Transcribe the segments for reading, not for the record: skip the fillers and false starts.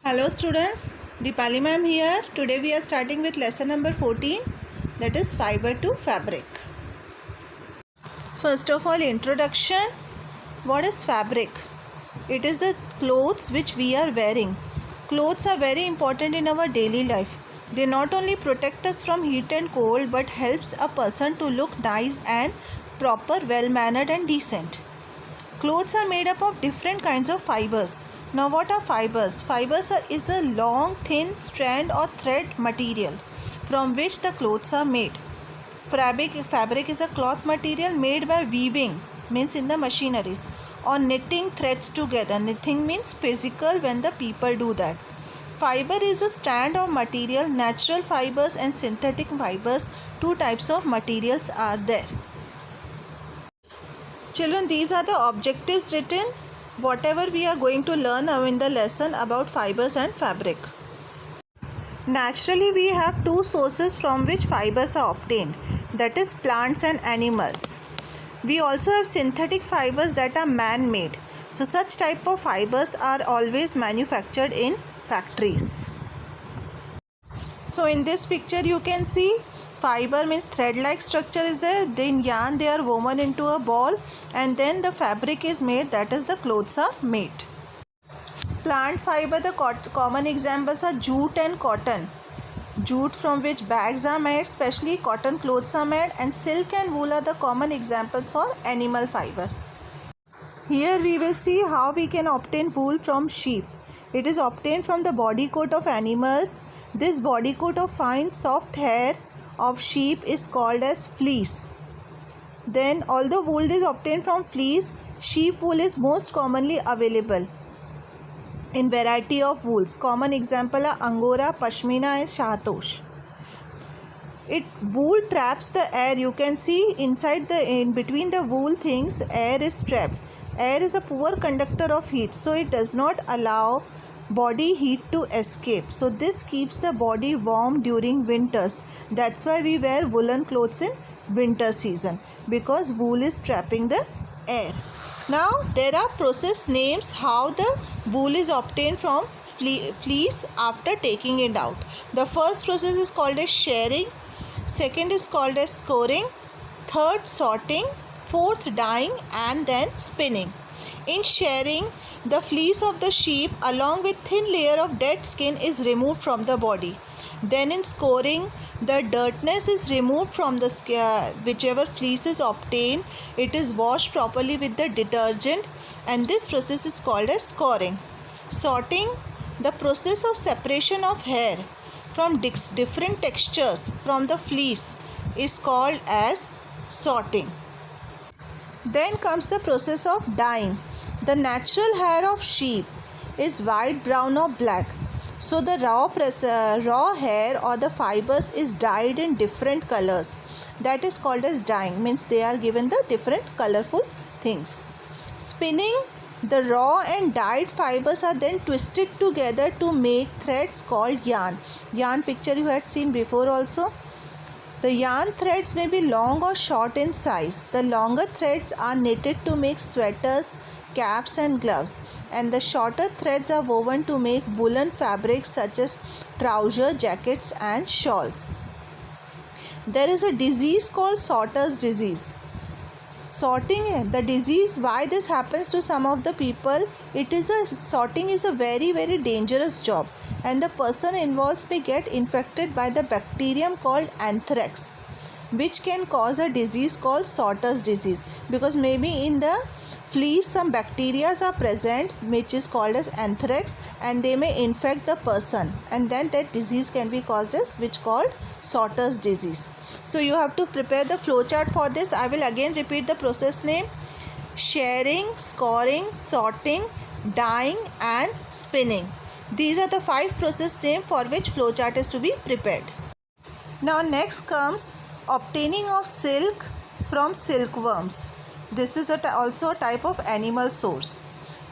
Hello students, Deepali ma'am here. Today we are starting with lesson number 14, that is fiber to fabric. First of all, introduction. What is fabric? It is the clothes which we are wearing. Clothes are very important in our daily life. They not only protect us from heat and cold but helps a person to look nice and proper, well-mannered and decent. Clothes are made up of different kinds of fibers. Now what are fibers? Fibers is a long, thin strand or thread material from which the clothes are made. Fabric is a cloth material made by weaving, means in the machineries, or knitting threads together. Knitting means physical when the people do that. Fiber is a strand of material. Natural fibers and synthetic fibers, two types of materials are there. Children, these are the objectives written, whatever we are going to learn in the lesson about fibers and fabric. Naturally, we have two sources from which fibers are obtained, that is plants and animals. We also have synthetic fibers that are man-made. So such type of fibers are always manufactured in factories. So in this picture you can see fiber means thread-like structure is there, then yarn they are woven into a ball, and then the fabric is made, that is the clothes are made. Plant fiber, the common examples are jute and cotton. Jute from which bags are made, especially cotton clothes are made, and silk and wool are the common examples for animal fiber. Here we will see how we can obtain wool from sheep. It is obtained from the body coat of animals. This body coat of fine soft hair of sheep is called as fleece. Then although wool is obtained from fleece, sheep wool is most commonly available in variety of wools. Common example are Angora, Pashmina and Shahtosh. Wool traps the air. You can see inside in between the wool things air is trapped. Air is a poor conductor of heat, so it does not allow body heat to escape. So this keeps the body warm during winters. That's why we wear woolen clothes in winter season, because wool is trapping the air. Now there are process names how the wool is obtained from fleece after taking it out. The first process is called as shearing, second is called as scoring, third sorting, fourth dyeing, and then spinning. In shearing, the fleece of the sheep along with thin layer of dead skin is removed from the body. Then in scoring, the dirtiness is removed from the whichever fleece is obtained. It is washed properly with the detergent, and this process is called as scoring. Sorting, the process of separation of hair from different textures from the fleece is called as sorting. Then comes the process of dyeing. The natural hair of sheep is white, brown or black. So the raw hair or the fibers is dyed in different colors. That is called as dyeing, means they are given the different colorful things. Spinning, the raw and dyed fibers are then twisted together to make threads called yarn. Yarn picture you had seen before also. The yarn threads may be long or short in size. The longer threads are knitted to make sweaters, caps and gloves, and the shorter threads are woven to make woolen fabrics such as trousers, jackets and shawls. There is a disease called sorter's disease. Sorting, the disease, why this happens to some of the people, sorting is a very dangerous job, and the person involved may get infected by the bacterium called anthrax, which can cause a disease called sorter's disease, because maybe in the fleece some bacteria are present which is called as anthrax, and they may infect the person, and then that disease can be caused as which called sorter's disease. So you have to prepare the flowchart for this. I will again repeat the process name: shearing, scoring, sorting, dyeing and spinning. These are the 5 process names for which flowchart is to be prepared. Now next comes obtaining of silk from silkworms. This is also a type of animal source.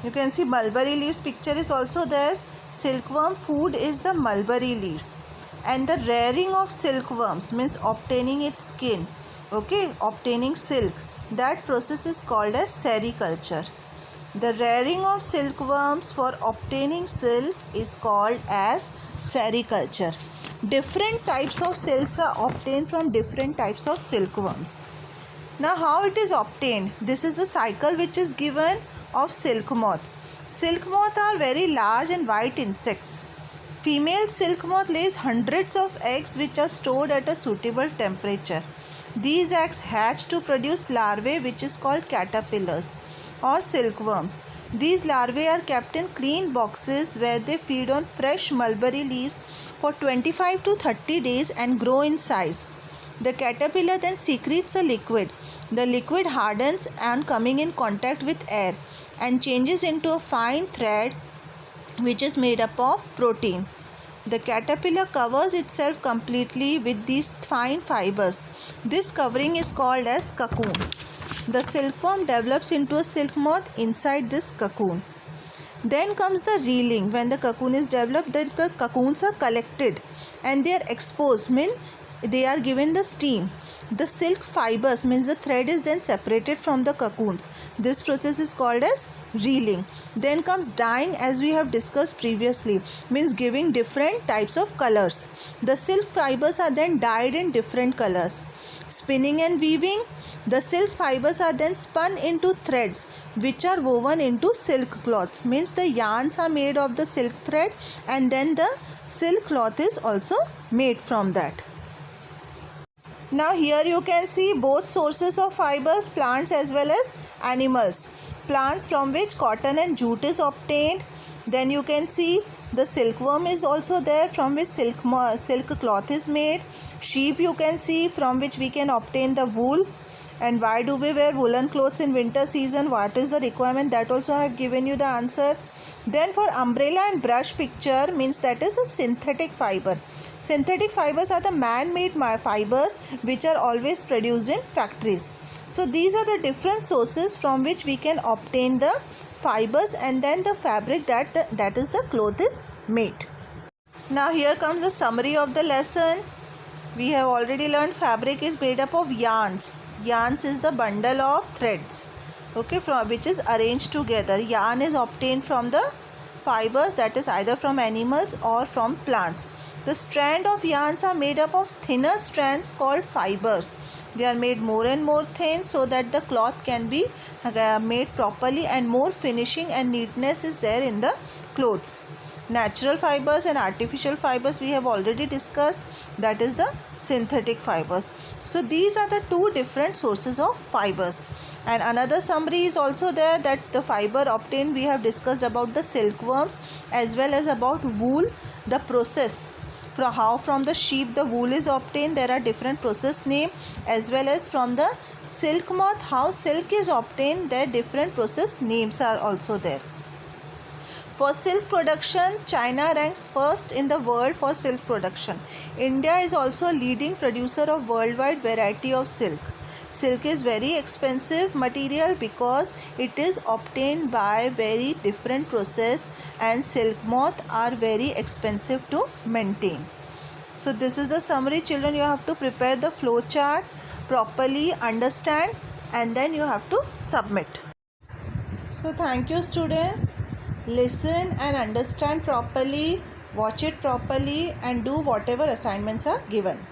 You can see mulberry leaves picture is also there. Silkworm food is the mulberry leaves. And the rearing of silkworms means obtaining its skin. Okay, obtaining silk. That process is called as sericulture. The rearing of silkworms for obtaining silk is called as sericulture. Different types of silks are obtained from different types of silkworms. Now how it is obtained? This is the cycle which is given of silk moth. Silk moth are very large and white insects. Female silk moth lays hundreds of eggs which are stored at a suitable temperature. These eggs hatch to produce larvae which is called caterpillars or silkworms. These larvae are kept in clean boxes where they feed on fresh mulberry leaves for 25 to 30 days and grow in size. The caterpillar then secretes a liquid. The liquid hardens on coming in contact with air and changes into a fine thread which is made up of protein. The caterpillar covers itself completely with these fine fibers. This covering is called as cocoon. The silkworm develops into a silk moth inside this cocoon. Then comes the reeling. When the cocoon is developed, then the cocoons are collected and they are exposed, means they are given the steam. The silk fibers, means the thread, is then separated from the cocoons. This process is called as reeling. Then comes dyeing, as we have discussed previously, means giving different types of colors. The silk fibers are then dyed in different colors. Spinning and weaving. The silk fibers are then spun into threads which are woven into silk cloth, means the yarns are made of the silk thread and then the silk cloth is also made from that. Now here you can see both sources of fibers, plants as well as animals. Plants from which cotton and jute is obtained. Then you can see the silkworm is also there, from which silk cloth is made. Sheep you can see, from which we can obtain the wool. And why do we wear woolen clothes in winter season? What is the requirement? That also I have given you the answer. Then for umbrella and brush picture, means that is a synthetic fiber. Synthetic fibers are the man-made fibers which are always produced in factories. So these are the different sources from which we can obtain the fibers and then the fabric that is the cloth is made. Now here comes the summary of the lesson. We have already learned fabric is made up of yarns. Yarns is the bundle of threads, okay, from which is arranged together. Yarn is obtained from the fibers, that is either from animals or from plants. The strand of yarns are made up of thinner strands called fibers. They are made more and more thin so that the cloth can be made properly and more finishing and neatness is there in the clothes. Natural fibers and artificial fibers we have already discussed, that is the synthetic fibers. So these are the two different sources of fibers. And another summary is also there, that the fiber obtained, we have discussed about the silkworms as well as about wool, the process from the sheep the wool is obtained. There are different process name, as well as from the silk moth how silk is obtained, their different process names are also there. For silk production, China ranks first in the world for silk production. India is also a leading producer of worldwide variety of silk. Silk is very expensive material because it is obtained by very different process, and silk moth are very expensive to maintain. So this is the summary, children. You have to prepare the flow chart properly, understand, and then you have to submit. So thank you, students. Listen and understand properly, watch it properly, and do whatever assignments are given.